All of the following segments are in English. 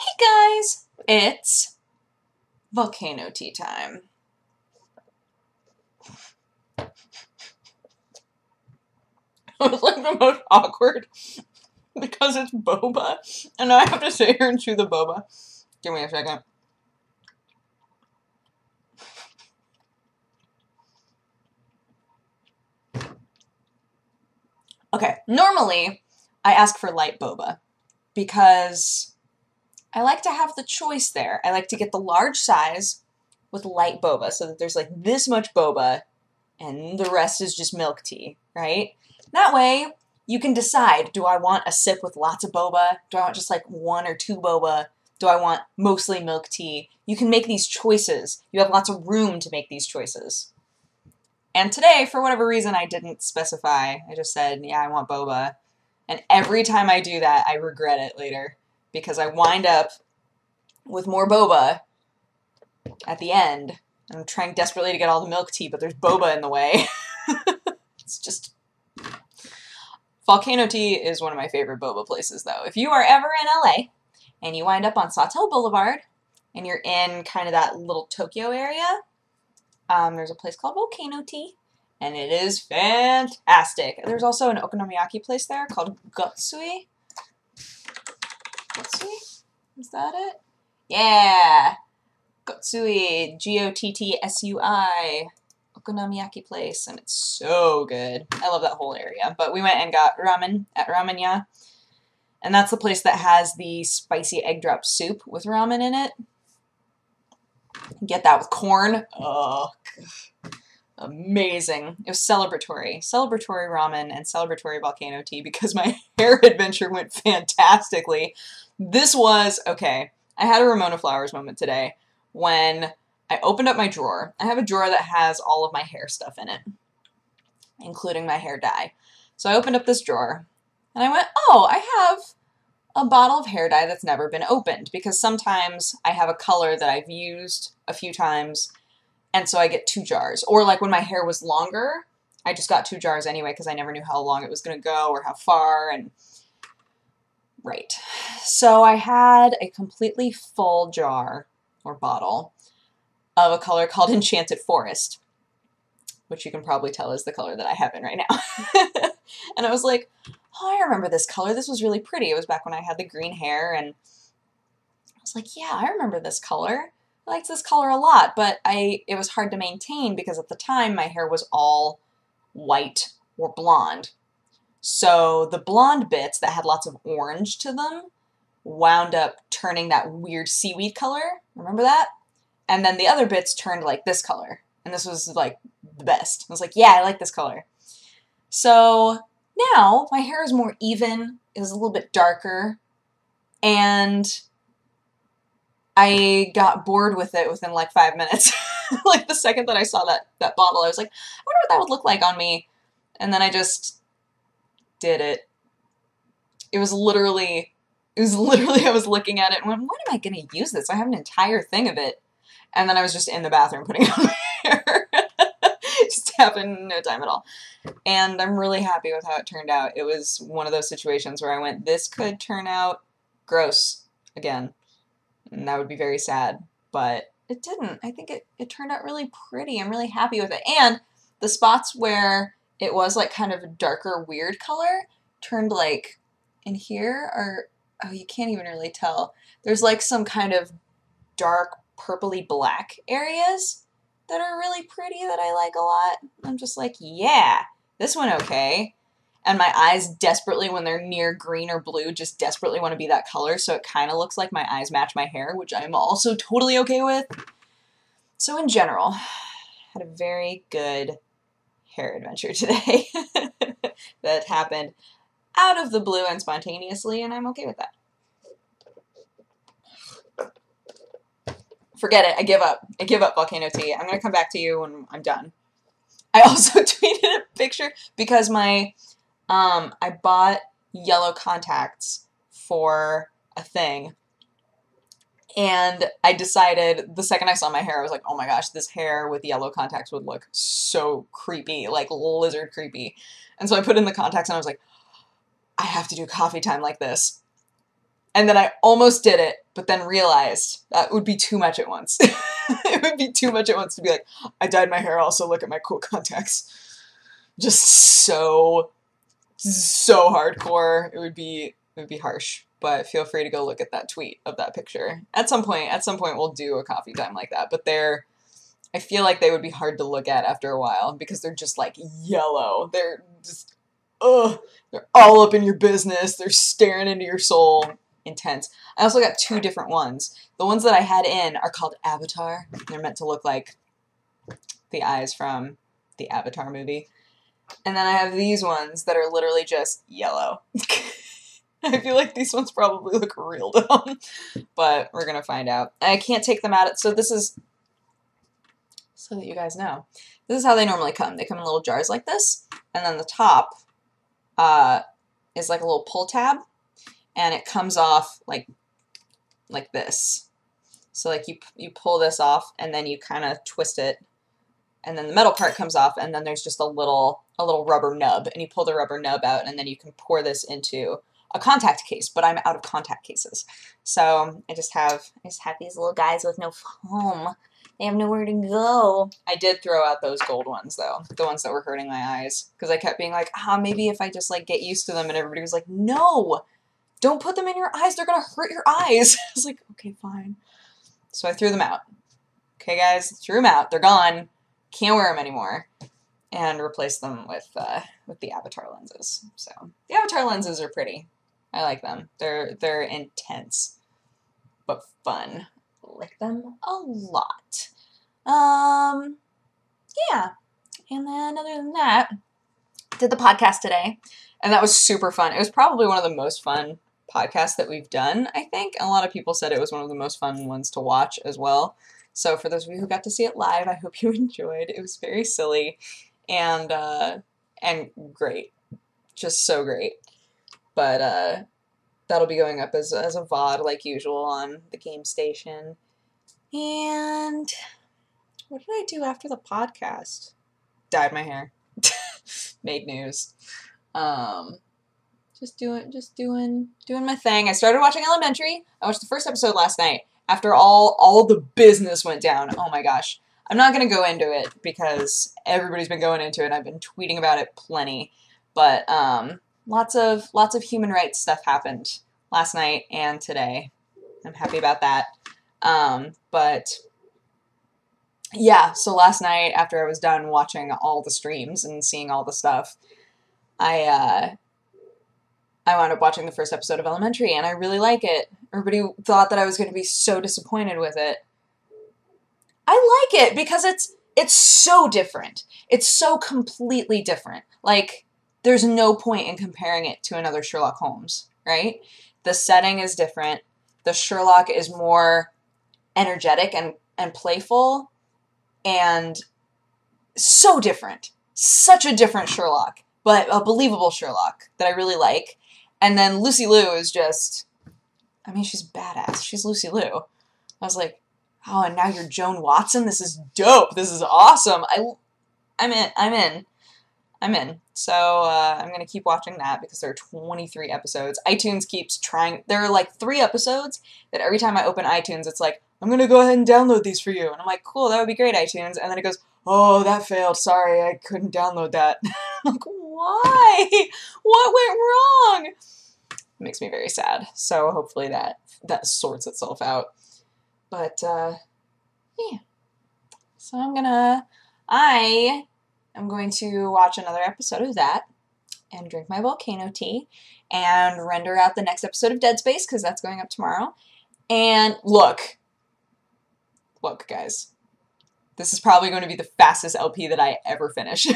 Hey guys, it's volcano tea time. It was like the most awkward because it's boba, and now I have to sit here and chew the boba. Give me a second. Okay, normally I ask for light boba because I like to have the choice there. I like to get the large size with light boba so that there's like this much boba and the rest is just milk tea, right? That way you can decide, do I want a sip with lots of boba? Do I want just like one or two boba? Do I want mostly milk tea? You can make these choices. You have lots of room to make these choices. And today, for whatever reason, I didn't specify. I just said, yeah, I want boba. And every time I do that, I regret it later because I wind up with more boba at the end. I'm trying desperately to get all the milk tea, but there's boba in the way. It's just... Volcano Tea is one of my favorite boba places, though. If you are ever in LA and you wind up on Sawtelle Boulevard and you're in kind of that little Tokyo area, there's a place called Volcano Tea, and it is fantastic. There's also an okonomiyaki place there called Gotsui. Gotsui? Is that it? Yeah! Gotsui, Gotttsui, okonomiyaki place, and it's so good. I love that whole area. But we went and got ramen at Ramenya, and that's the place that has the spicy egg drop soup with ramen in it. Get that with corn. Oh, amazing. It was celebratory. Celebratory ramen and celebratory volcano tea because my hair adventure went fantastically. This was, okay, I had a Ramona Flowers moment today when I opened up my drawer. I have a drawer that has all of my hair stuff in it, including my hair dye. So I opened up this drawer, and I went, oh, I have a bottle of hair dye that's never been opened, because sometimes I have a color that I've used a few times, and so I get 2 jars. Or like when my hair was longer, I just got 2 jars anyway because I never knew how long it was going to go or how far, and right. So I had a completely full jar or bottle of a color called Enchanted Forest, which you can probably tell is the color that I have in right now. And I was like, oh, I remember this color. This was really pretty. It was back when I had the green hair, and I was like, yeah, I remember this color. I liked this color a lot, but it was hard to maintain because at the time my hair was all white or blonde. So the blonde bits that had lots of orange to them wound up turning that weird seaweed color. Remember that? And then the other bits turned like this color. And this was like the best. I was like, yeah, I like this color. So now my hair is more even, it is a little bit darker, and I got bored with it within like 5 minutes. Like the second that I saw that bottle, I was like, I wonder what that would look like on me. And then I just did it. It was literally, I was looking at it and went, when am I going to use this? I have an entire thing of it. And then I was just in the bathroom putting it on my hair. Just happened no time at all. And I'm really happy with how it turned out. It was one of those situations where I went, this could turn out gross again. And that would be very sad. But it didn't. I think it turned out really pretty. I'm really happy with it. And the spots where it was like kind of a darker, weird color turned like in here are, oh, you can't even really tell. There's like some kind of dark purpley black areas that are really pretty that I like a lot. I'm just like, yeah, this one okay. And my eyes desperately, when they're near green or blue, just desperately want to be that color, so it kind of looks like my eyes match my hair, which I'm also totally okay with. So in general, had a very good hair adventure today that happened out of the blue and spontaneously, and I'm okay with that. Forget it. I give up. I give up volcano tea. I'm going to come back to you when I'm done. I also tweeted a picture because I bought yellow contacts for a thing. And I decided, the second I saw my hair, I was like, oh my gosh, this hair with yellow contacts would look so creepy, like lizard creepy. And so I put in the contacts and I was like, I have to do coffee time like this. And then I almost did it, but then realized that would be too much at once. It would be too much at once to be like, I dyed my hair, also look at my cool contacts. Just so hardcore. It would be harsh. But feel free to go look at that tweet of that picture. At some point we'll do a coffee time like that. But I feel like they would be hard to look at after a while because they're just like yellow. They're just, ugh. They're all up in your business. They're staring into your soul. Intense. I also got 2 different ones. The ones that I had in are called Avatar. They're meant to look like the eyes from the Avatar movie. And then I have these ones that are literally just yellow. I feel like these ones probably look real dumb, but we're gonna find out. I can't take them out. So this is, so that you guys know, this is how they normally come. They come in little jars like this, and then the top is like a little pull tab, and it comes off like this. So like you pull this off, and then you kind of twist it, and then the metal part comes off, and then there's just a little rubber nub, and you pull the rubber nub out, and then you can pour this into a contact case, but I'm out of contact cases. So I just have these little guys with no foam. They have nowhere to go. I did throw out those gold ones though, the ones that were hurting my eyes, because I kept being like, maybe if I just like get used to them, and everybody was like, no, don't put them in your eyes, they're gonna hurt your eyes. I was like, okay, fine. So I threw them out. Okay guys, threw them out, they're gone, can't wear them anymore, and replaced them with the Avatar lenses. So the Avatar lenses are pretty. I like them. They're intense, but fun. I like them a lot. Yeah. And then other than that, did the podcast today, and that was super fun. It was probably one of the most fun podcasts that we've done, I think. A lot of people said it was one of the most fun ones to watch as well. So for those of you who got to see it live, I hope you enjoyed. It was very silly and great. Just so great. But that'll be going up as a VOD like usual on the game station. And what did I do after the podcast? Dyed my hair. Made news. Just doing my thing. I started watching Elementary. I watched the first episode last night after all the business went down. Oh my gosh. I'm not going to go into it because everybody's been going into it and I've been tweeting about it plenty. But lots of human rights stuff happened last night and today. I'm happy about that. But yeah, so last night after I was done watching all the streams and seeing all the stuff, I wound up watching the first episode of Elementary, and I really like it. Everybody thought that I was going to be so disappointed with it. I like it because it's so different. It's so completely different. Like, there's no point in comparing it to another Sherlock Holmes, right? The setting is different. The Sherlock is more energetic and playful, and so different. Such a different Sherlock, but a believable Sherlock that I really like. And then Lucy Liu is just, I mean, she's badass. She's Lucy Liu. I was like, oh, and now you're Joan Watson? This is dope. This is awesome. I'm in. So I'm going to keep watching that because there are 23 episodes. iTunes keeps trying. There are like 3 episodes that every time I open iTunes, it's like, I'm going to go ahead and download these for you. And I'm like, cool, that would be great, iTunes. And then it goes, oh, that failed. Sorry, I couldn't download that. I'm like, why? What went wrong? It makes me very sad. So hopefully that sorts itself out. But, yeah. So I am going to watch another episode of that and drink my volcano tea and render out the next episode of Dead Space because that's going up tomorrow. And look, guys, this is probably going to be the fastest LP that I ever finish.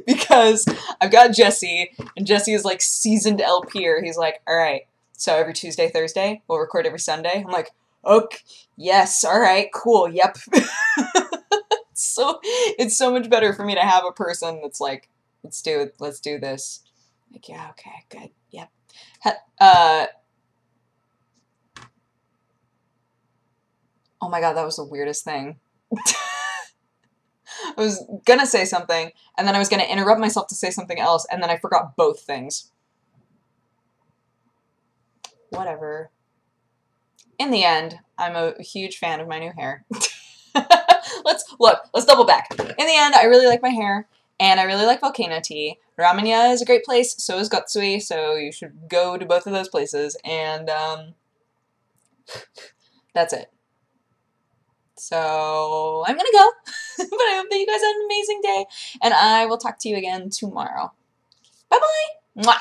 Because I've got Jesse, and Jesse is like seasoned LPer. He's like, all right, so every Tuesday, Thursday, we'll record every Sunday. I'm like, okay, yes, all right, cool, yep. So it's so much better for me to have a person that's like, let's do this. Like, yeah, okay, good, yep. Oh my god, that was the weirdest thing. I was gonna say something, and then I was gonna interrupt myself to say something else, and then I forgot both things. whatever. In the end, I'm a huge fan of my new hair. Let's double back. In the end, I really like my hair, and I really like Volcano Tea. Ramenya is a great place, so is Gutsui, so you should go to both of those places, and that's it. So I'm gonna go, but I hope that you guys have an amazing day, and I will talk to you again tomorrow. Bye-bye! Mwah!